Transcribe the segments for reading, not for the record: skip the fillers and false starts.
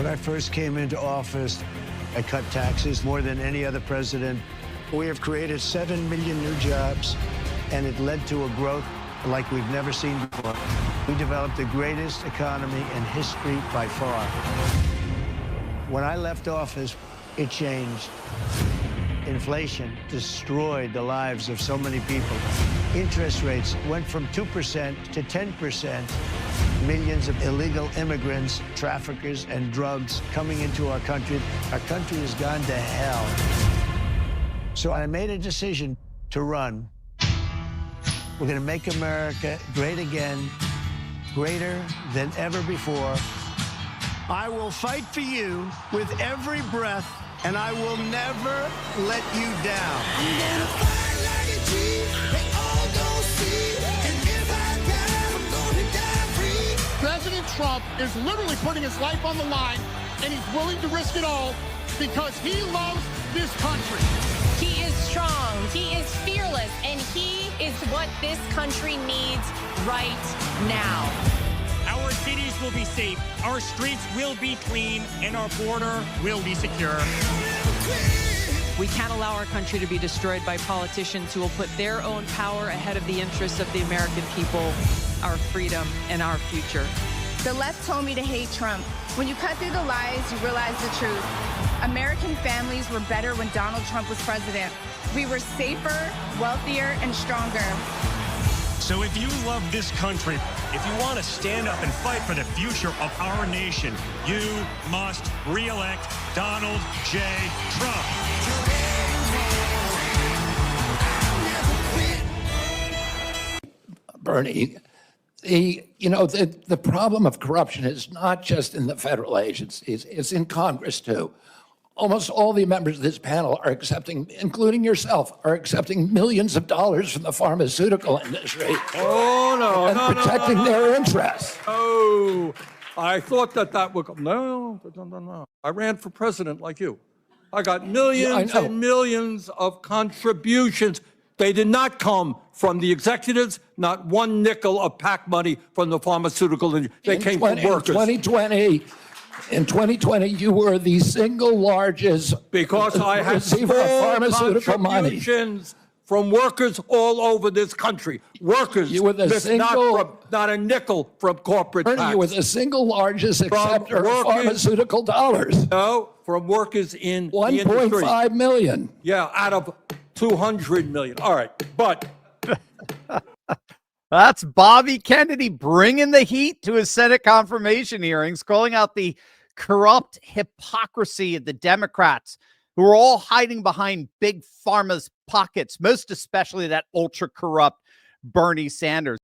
When I first came into office, I cut taxes more than any other president. We have created 7 million new jobs, and it led to a growth like we've never seen before. We developed the greatest economy in history by far. When I left office, it changed. Inflation destroyed the lives of so many people. Interest rates went from 2% to 10%. Millions of illegal immigrants, traffickers, and drugs coming into our country. Our country has gone to hell. So I made a decision to run. We're going to make America great again, greater than ever before. I will fight for you with every breath, and I will never let you down. I'm gonna fight like a G, they all gon' see, and if I die, I'm gonna die free. President Trump is literally putting his life on the line, and he's willing to risk it all because he loves this country. He is strong, he is fearless, and he is what this country needs right now. Our cities will be safe, our streets will be clean, and our border will be secure. We can't allow our country to be destroyed by politicians who will put their own power ahead of the interests of the American people, our freedom, and our future. The left told me to hate Trump. When you cut through the lies, you realize the truth. American families were better when Donald Trump was president. We were safer, wealthier, and stronger. So if you love this country, if you want to stand up and fight for the future of our nation, you must re-elect Donald J. Trump. Bernie, the problem of corruption is not just in the federal agencies, it's in Congress too. Almost all the members of this panel are accepting, including yourself, are accepting millions of dollars from the pharmaceutical industry. And protecting their interests. Oh, I thought that would come. No. I ran for president like you. I got millions and millions of contributions. They did not come from the executives, not one nickel of PAC money from the pharmaceutical industry. They came from workers. In 2020, you were the single largest because I had receiver of pharmaceutical money. Contributions from workers all over this country. Workers, you were the not a nickel from corporate Bernie, PACs. you were the single largest acceptor of pharmaceutical dollars. No, from workers in the industry. 1.5 million. Yeah, out of 200 million. All right, but... That's Bobby Kennedy bringing the heat to his Senate confirmation hearings, calling out the corrupt hypocrisy of the Democrats who are all hiding behind big pharma's pockets, most especially that ultra-corrupt Bernie Sanders.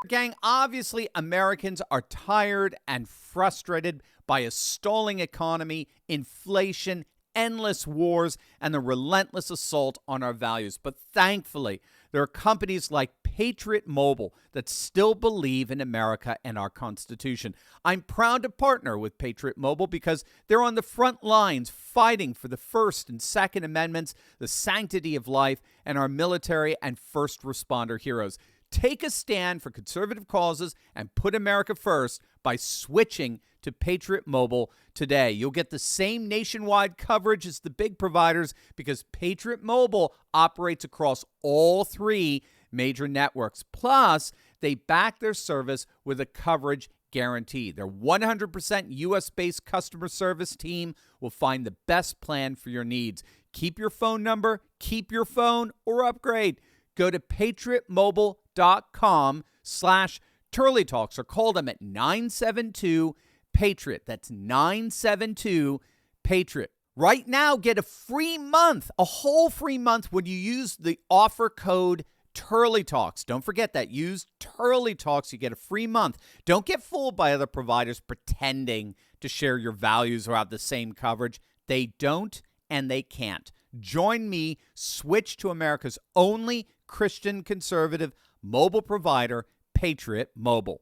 Gang, obviously Americans are tired and frustrated by a stalling economy, inflation, endless wars, and the relentless assault on our values. But thankfully, there are companies like Patriot Mobile that still believe in America and our Constitution. I'm proud to partner with Patriot Mobile because they're on the front lines fighting for the First and Second Amendments, the sanctity of life, and our military and first responder heroes. Take a stand for conservative causes and put America first by switching to Patriot Mobile today. You'll get the same nationwide coverage as the big providers because Patriot Mobile operates across all 3 major networks. Plus, they back their service with a coverage guarantee. Their 100% U.S.-based customer service team will find the best plan for your needs. Keep your phone number, keep your phone, or upgrade. Go to patriotmobile.com/Turley Talks or call them at 972-PATRIOT. That's 972-PATRIOT. Right now, get a free month, a whole free month when you use the offer code Turley Talks. Don't forget that. Use Turley Talks. You get a free month. Don't get fooled by other providers pretending to share your values or have the same coverage. They don't and they can't. Join me. Switch to America's only Christian conservative mobile provider, Patriot Mobile.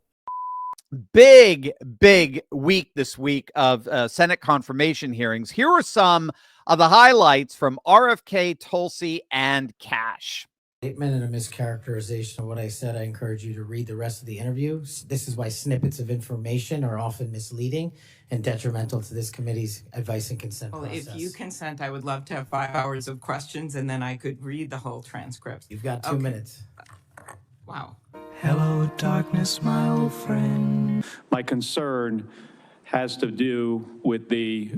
Big week this week of Senate confirmation hearings. Here are some of the highlights from RFK, Tulsi, and Cash. Statement and a mischaracterization of what I said. I encourage you to read the rest of the interview. This is why snippets of information are often misleading and detrimental to this committee's advice and consent process. If you consent, I would love to have 5 hours of questions, and then I could read the whole transcript. You've got 2 minutes. Wow. Hello, darkness, my old friend. My concern has to do with the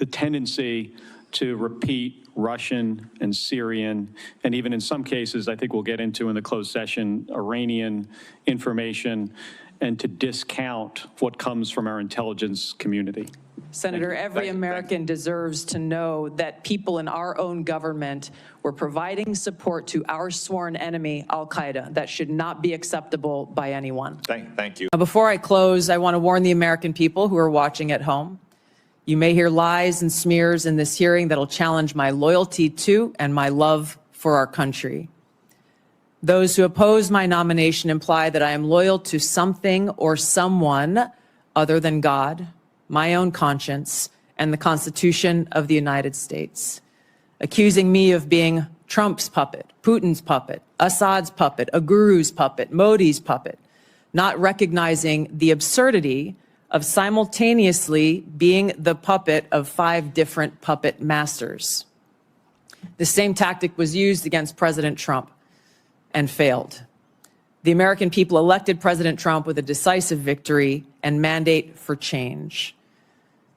tendency to repeat Russian and Syrian, and even in some cases, I think we'll get into in the closed session, Iranian information, and to discount what comes from our intelligence community. Senator, every American deserves to know that people in our own government were providing support to our sworn enemy, al-Qaeda. That should not be acceptable by anyone. Thank you. Before I close, I want to warn the American people who are watching at home. You may hear lies and smears in this hearing that'll challenge my loyalty to and my love for our country. Those who oppose my nomination imply that I am loyal to something or someone other than God, my own conscience, and the Constitution of the United States. Accusing me of being Trump's puppet, Putin's puppet, Assad's puppet, a guru's puppet, Modi's puppet, not recognizing the absurdity of simultaneously being the puppet of 5 different puppet masters. The same tactic was used against President Trump and failed. The American people elected President Trump with a decisive victory and mandate for change.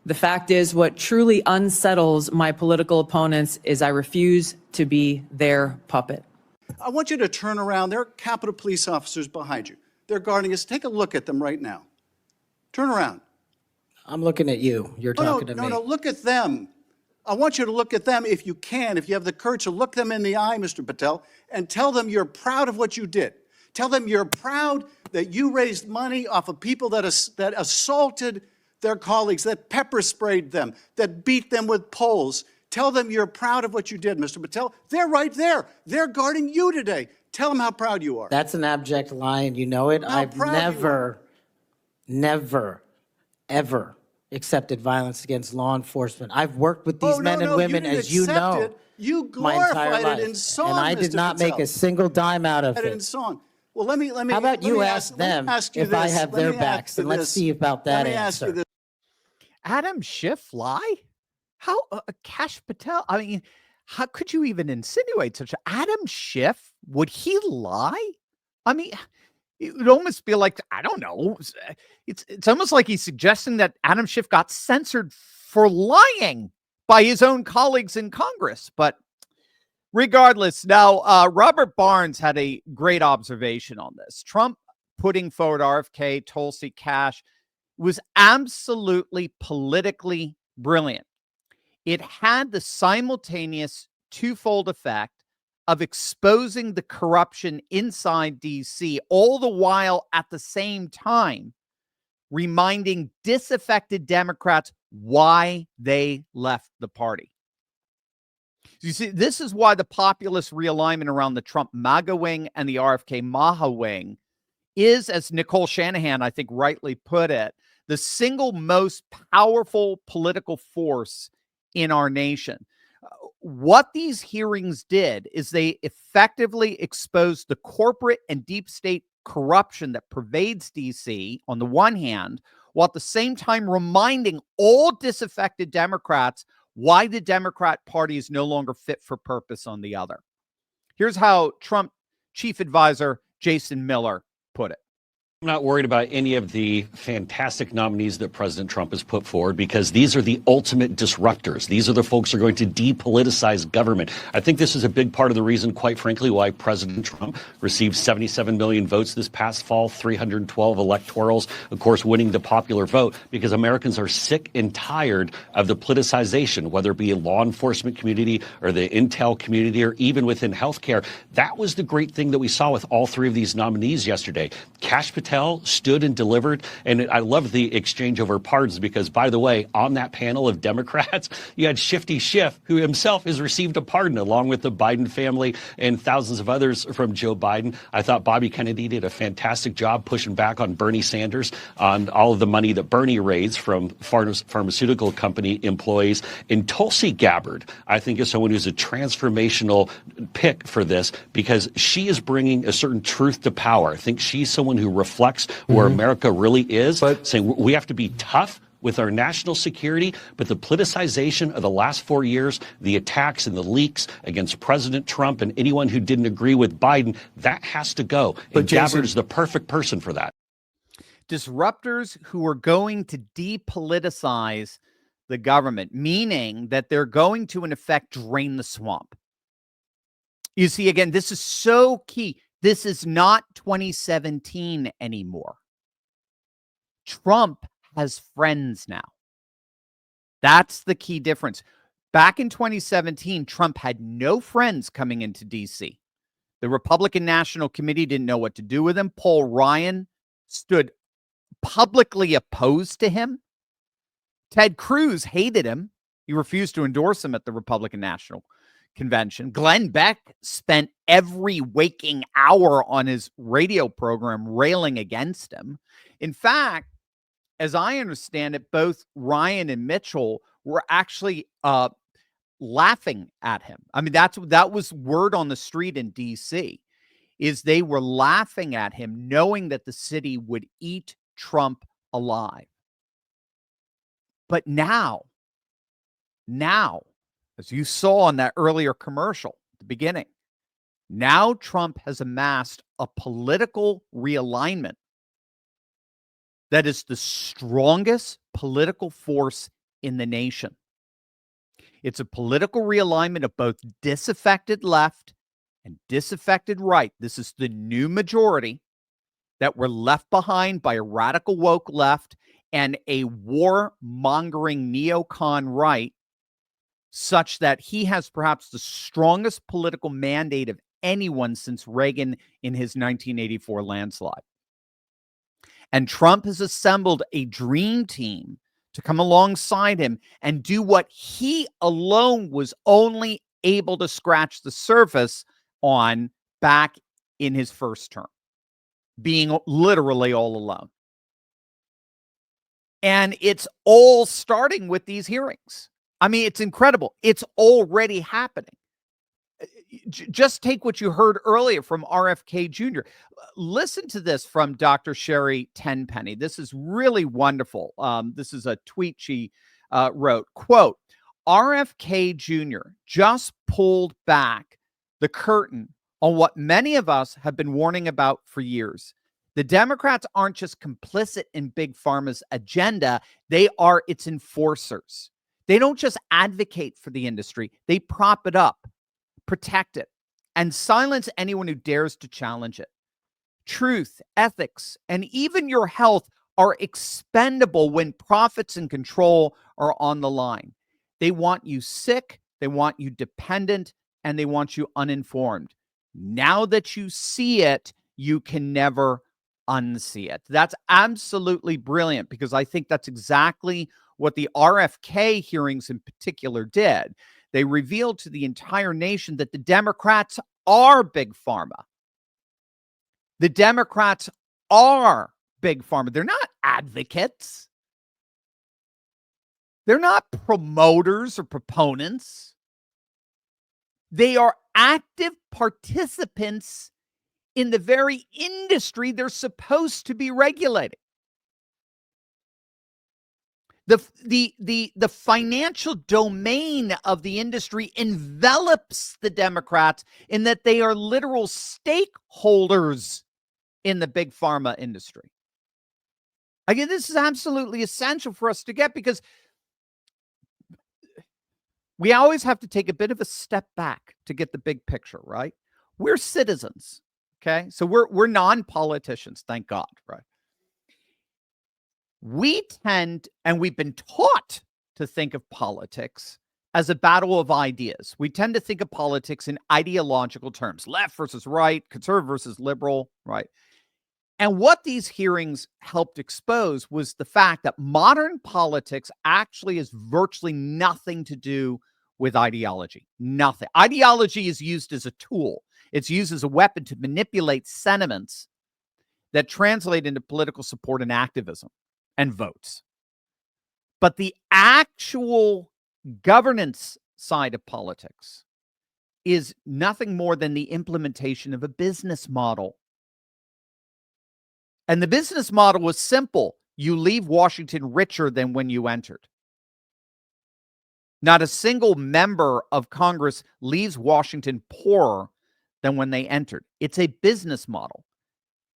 The fact is, what truly unsettles my political opponents is I refuse to be their puppet. I want you to turn around. There are Capitol Police officers behind you. They're guarding us. Take a look at them right now. Turn around. I'm looking at you. You're talking to me. No, look at them. I want you to look at them if you can, if you have the courage to look them in the eye, Mr. Patel, and tell them you're proud of what you did. Tell them you're proud that you raised money off of people that assaulted their colleagues, that pepper sprayed them, that beat them with poles. Tell them you're proud of what you did, Mr. Patel. They're right there. They're guarding you today. Tell them how proud you are. That's an abject lie, and you know it. I've never, ever accepted violence against law enforcement. I've worked with these men and women, as you know, you my entire glorified life, it in song, and I did not make a single dime out of it. In song. Well, let me. How about you ask them if I have their backs, and let's see about that answer. Adam Schiff lie? How Kash Patel? I mean, how could you even insinuate such Adam Schiff? Would he lie? I mean, it would almost be like, I don't know. It's almost like he's suggesting that Adam Schiff got censored for lying by his own colleagues in Congress. But regardless, now Robert Barnes had a great observation on this. Trump putting forward RFK, Tulsi, Cash was absolutely politically brilliant. It had the simultaneous twofold effect of exposing the corruption inside D.C., all the while at the same time reminding disaffected Democrats why they left the party. You see, this is why the populist realignment around the Trump MAGA wing and the RFK Maha wing is, as Nicole Shanahan, I think, rightly put it, the single most powerful political force in our nation. What these hearings did is they effectively exposed the corporate and deep state corruption that pervades DC on the one hand, while at the same time reminding all disaffected Democrats why the Democrat Party is no longer fit for purpose on the other. Here's how Trump chief advisor Jason Miller put it. I'm not worried about any of the fantastic nominees that President Trump has put forward because these are the ultimate disruptors. These are the folks who are going to depoliticize government. I think this is a big part of the reason, quite frankly, why President Trump received 77 million votes this past fall, 312 electorals, of course, winning the popular vote, because Americans are sick and tired of the politicization, whether it be a law enforcement community or the intel community or even within healthcare. That was the great thing that we saw with all 3 of these nominees yesterday. Kash Patel Patel stood and delivered. And I love the exchange over pardons because, by the way, on that panel of Democrats, you had Shifty Schiff, who himself has received a pardon, along with the Biden family and thousands of others from Joe Biden. I thought Bobby Kennedy did a fantastic job pushing back on Bernie Sanders on all of the money that Bernie raised from pharmaceutical company employees. And Tulsi Gabbard, I think, is someone who's a transformational pick for this because she is bringing a certain truth to power. I think she's someone who reflects where America really is, saying we have to be tough with our national security, but the politicization of the last 4 years, the attacks and the leaks against President Trump and anyone who didn't agree with Biden, that has to go. But and Gabbard is the perfect person for that. Disruptors who are going to depoliticize the government, meaning that they're going to, in effect, drain the swamp. You see, again, this is so key. This is not 2017 anymore. Trump has friends now. That's the key difference. Back in 2017, Trump had no friends coming into D.C. The Republican National Committee didn't know what to do with him. Paul Ryan stood publicly opposed to him. Ted Cruz hated him. He refused to endorse him at the Republican National Convention. Glenn Beck spent every waking hour on his radio program railing against him. In fact, as I understand it, both Ryan and Mitchell were actually laughing at him. I mean, that was word on the street in D.C., is they were laughing at him, knowing that the city would eat Trump alive. But now, as you saw in that earlier commercial at the beginning, now Trump has amassed a political realignment that is the strongest political force in the nation. It's a political realignment of both disaffected left and disaffected right. This is the new majority that were left behind by a radical woke left and a war-mongering neocon right, such that he has perhaps the strongest political mandate of anyone since Reagan in his 1984 landslide. And Trump has assembled a dream team to come alongside him and do what he alone was only able to scratch the surface on back in his first term, being literally all alone. And it's all starting with these hearings. I mean, it's incredible. It's already happening. Just take what you heard earlier from RFK Jr. Listen to this from Dr. Sherry Tenpenny. This is really wonderful. This is a tweet she wrote. Quote, RFK Jr. just pulled back the curtain on what many of us have been warning about for years. The Democrats aren't just complicit in Big Pharma's agenda. They are its enforcers. They don't just advocate for the industry. They prop it up, protect it, and silence anyone who dares to challenge it. Truth, ethics, and even your health are expendable when profits and control are on the line. They want you sick, they want you dependent, and they want you uninformed. Now that you see it, you can never unsee it. That's absolutely brilliant, because I think that's exactly what the RFK hearings in particular did. They revealed to the entire nation that the Democrats are Big Pharma. The Democrats are Big Pharma. They're not advocates. They're not promoters or proponents. They are active participants in the very industry they're supposed to be regulating. The financial domain of the industry envelops the Democrats in that they are literal stakeholders in the Big Pharma industry. Again, this is absolutely essential for us to get, because we always have to take a bit of a step back to get the big picture, right? We're citizens, okay? So we're non-politicians, thank God, right? We tend, and we've been taught to think of politics as a battle of ideas. We tend to think of politics in ideological terms, left versus right, conservative versus liberal, right? And what these hearings helped expose was the fact that modern politics actually has virtually nothing to do with ideology. Nothing. Ideology is used as a tool. It's used as a weapon to manipulate sentiments that translate into political support and activism and votes. But the actual governance side of politics is nothing more than the implementation of a business model. And the business model was simple. You leave Washington richer than when you entered. Not a single member of Congress leaves Washington poorer than when they entered. It's a business model.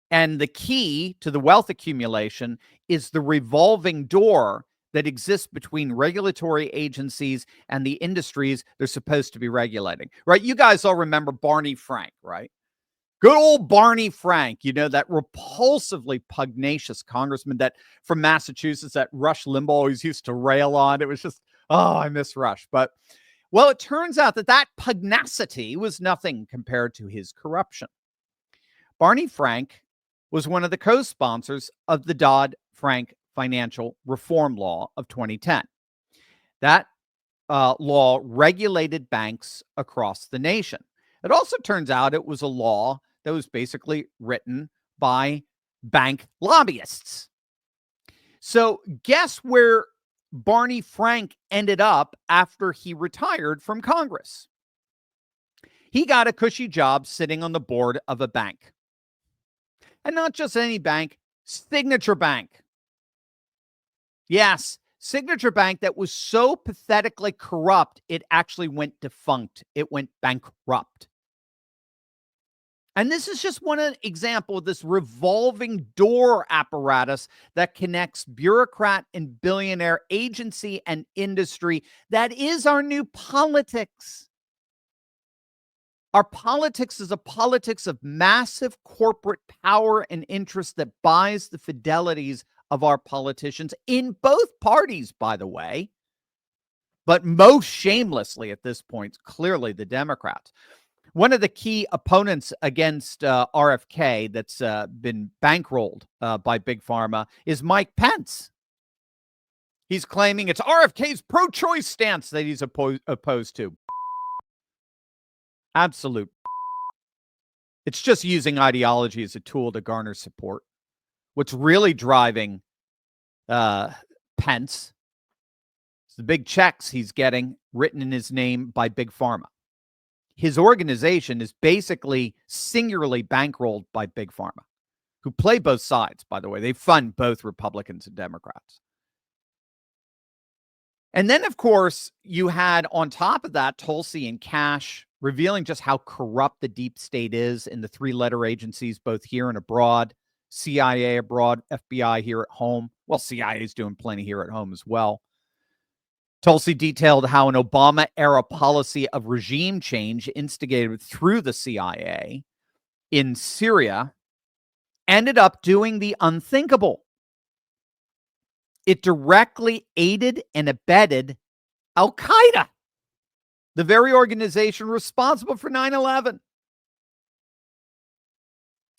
And the key to the wealth accumulation is the revolving door that exists between regulatory agencies and the industries they're supposed to be regulating, right? You guys all remember Barney Frank, right? Good old Barney Frank, you know, that repulsively pugnacious congressman that from Massachusetts that Rush Limbaugh always used to rail on. It was just, oh, I miss Rush. But, well, it turns out that pugnacity was nothing compared to his corruption. Barney Frank was one of the co-sponsors of the Dodd-Frank Financial Reform Law of 2010. That law regulated banks across the nation. It also turns out it was a law that was basically written by bank lobbyists. So guess where Barney Frank ended up after he retired from Congress? He got a cushy job sitting on the board of a bank. And not just any bank, Signature Bank. Yes, Signature Bank that was so pathetically corrupt, it actually went defunct. It went bankrupt. And this is just one example of this revolving door apparatus that connects bureaucrat and billionaire, agency and industry. That is our new politics. Our politics is a politics of massive corporate power and interest that buys the fidelities of our politicians in both parties, by the way, but most shamelessly at this point, clearly the Democrats. One of the key opponents against RFK that's been bankrolled by Big Pharma is Mike Pence. He's claiming it's RFK's pro-choice stance that he's opposed to. Absolute. It's just using ideology as a tool to garner support. What's really driving Pence is the big checks he's getting written in his name by Big Pharma. His organization is basically singularly bankrolled by Big Pharma, who play both sides, by the way. They fund both Republicans and Democrats. And then, of course, you had on top of that, Tulsi and Cash revealing just how corrupt the deep state is in the three-letter agencies, both here and abroad, CIA abroad, FBI here at home. Well, CIA is doing plenty here at home as well. Tulsi detailed how an Obama-era policy of regime change instigated through the CIA in Syria ended up doing the unthinkable. It directly aided and abetted Al-Qaeda, the very organization responsible for 9/11.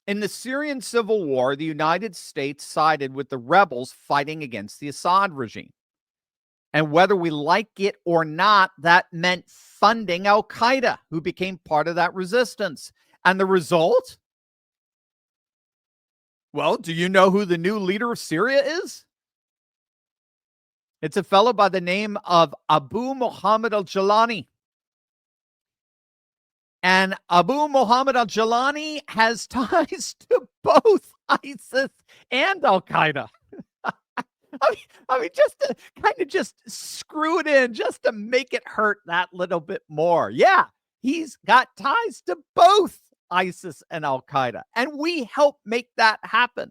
In the Syrian civil war, the United States sided with the rebels fighting against the Assad regime. And whether we like it or not, that meant funding Al-Qaeda, who became part of that resistance. And the result? Well, do you know who the new leader of Syria is? It's a fellow by the name of Abu Muhammad al-Jilani. And Abu Muhammad al-Jilani has ties to both ISIS and Al-Qaeda. I mean, just to kind of just screw it in, just to make it hurt that little bit more. Yeah, he's got ties to both ISIS and Al-Qaeda, and we help make that happen.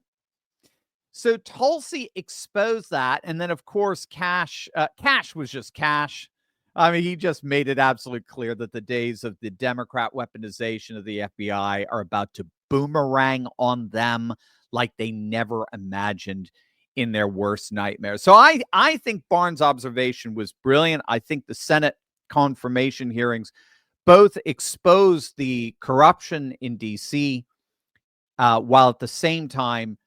So Tulsi exposed that, and then, of course, Cash was just Cash. I mean, he just made it absolutely clear that the days of the Democrat weaponization of the FBI are about to boomerang on them like they never imagined in their worst nightmares. So I think Barnes' observation was brilliant. I think the Senate confirmation hearings both exposed the corruption in D.C. while at the same time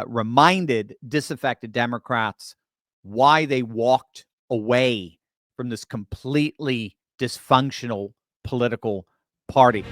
reminded disaffected Democrats why they walked away from this completely dysfunctional political party.